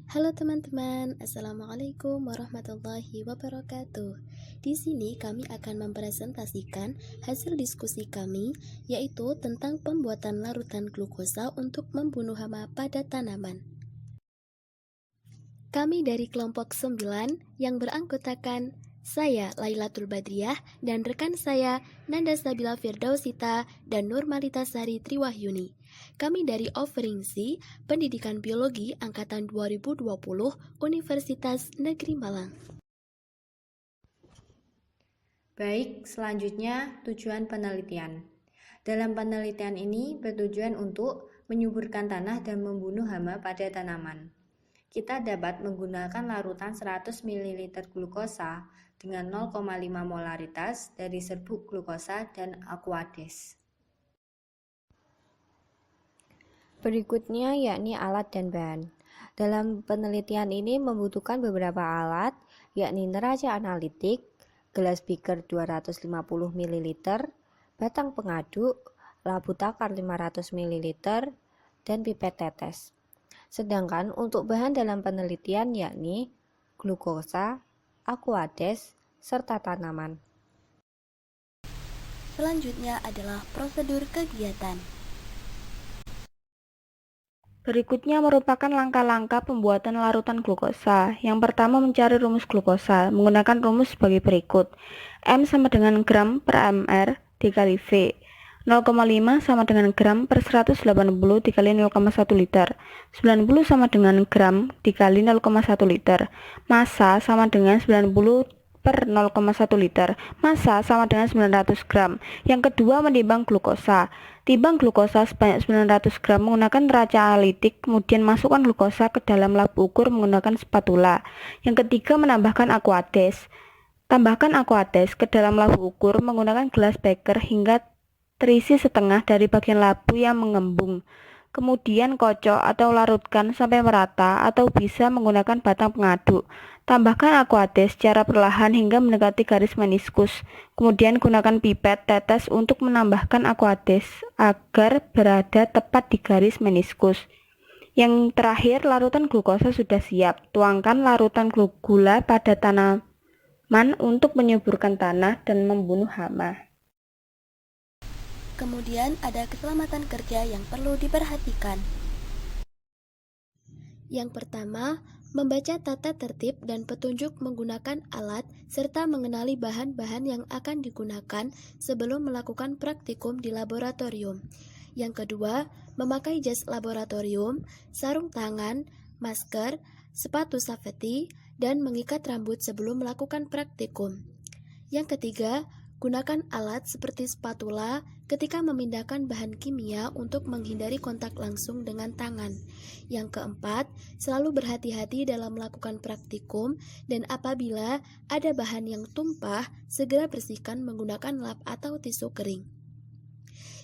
Halo teman-teman, Assalamualaikum warahmatullahi wabarakatuh. Di sini kami akan mempresentasikan hasil diskusi kami, yaitu tentang pembuatan larutan glukosa untuk membunuh hama pada tanaman. Kami dari kelompok 9 yang beranggotakan saya Lailatul Badriah dan rekan saya Nanda Sabila Firdausita dan Nurmalita Sari Triwahyuni. Kami dari Offeringsi, Pendidikan Biologi Angkatan 2020 Universitas Negeri Malang. Baik, selanjutnya tujuan penelitian. Dalam penelitian ini bertujuan untuk menyuburkan tanah dan membunuh hama pada tanaman. Kita dapat menggunakan larutan 100 ml glukosa dengan 0,5 molaritas dari serbuk glukosa dan Aquades. Berikutnya yakni alat dan bahan. Dalam penelitian ini membutuhkan beberapa alat, yakni neraca analitik, gelas beaker 250 ml, batang pengaduk, labu takar 500 ml, dan pipet tetes. Sedangkan untuk bahan dalam penelitian yakni glukosa, Aquades, serta tanaman. Selanjutnya adalah prosedur kegiatan. Berikutnya merupakan langkah-langkah pembuatan larutan glukosa. Yang pertama mencari rumus glukosa menggunakan rumus sebagai berikut. M sama dengan gram per mr dikali V. 0,5 sama dengan gram per 180 dikali 0,1 liter. 90 sama dengan gram dikali 0,1 liter. Massa sama dengan 90 per 0,1 liter. Massa sama dengan 900 gram. Yang kedua menimbang glukosa. Timbang glukosa sebanyak 900 gram menggunakan neraca analitik, kemudian masukkan glukosa ke dalam labu ukur menggunakan spatula. Yang ketiga menambahkan Aquades. Tambahkan Aquades ke dalam labu ukur menggunakan gelas beaker hingga terisi setengah dari bagian labu yang mengembung. Kemudian kocok atau larutkan sampai merata atau bisa menggunakan batang pengaduk. Tambahkan Aquades secara perlahan hingga mendekati garis meniskus. Kemudian gunakan pipet tetes untuk menambahkan Aquades agar berada tepat di garis meniskus. Yang terakhir, larutan glukosa sudah siap. Tuangkan larutan gula pada tanaman untuk menyuburkan tanah dan membunuh hama. Kemudian ada keselamatan kerja yang perlu diperhatikan. Yang pertama, membaca tata tertib dan petunjuk menggunakan alat serta mengenali bahan-bahan yang akan digunakan sebelum melakukan praktikum di laboratorium. Yang kedua, memakai jas laboratorium, sarung tangan, masker, sepatu safety, dan mengikat rambut sebelum melakukan praktikum. Yang ketiga, gunakan alat seperti spatula ketika memindahkan bahan kimia untuk menghindari kontak langsung dengan tangan. Yang keempat, selalu berhati-hati dalam melakukan praktikum dan apabila ada bahan yang tumpah, segera bersihkan menggunakan lap atau tisu kering.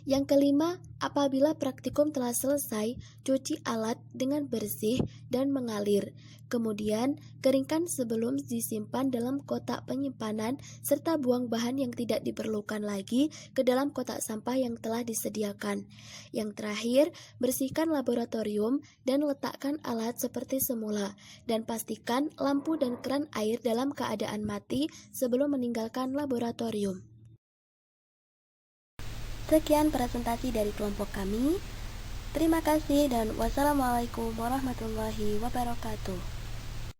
Yang kelima, apabila praktikum telah selesai, cuci alat dengan bersih dan mengalir. Kemudian, keringkan sebelum disimpan dalam kotak penyimpanan serta buang bahan yang tidak diperlukan lagi ke dalam kotak sampah yang telah disediakan. Yang terakhir, bersihkan laboratorium dan letakkan alat seperti semula dan pastikan lampu dan keran air dalam keadaan mati sebelum meninggalkan laboratorium. Sekian presentasi dari kelompok kami. Terima kasih dan wassalamualaikum warahmatullahi wabarakatuh.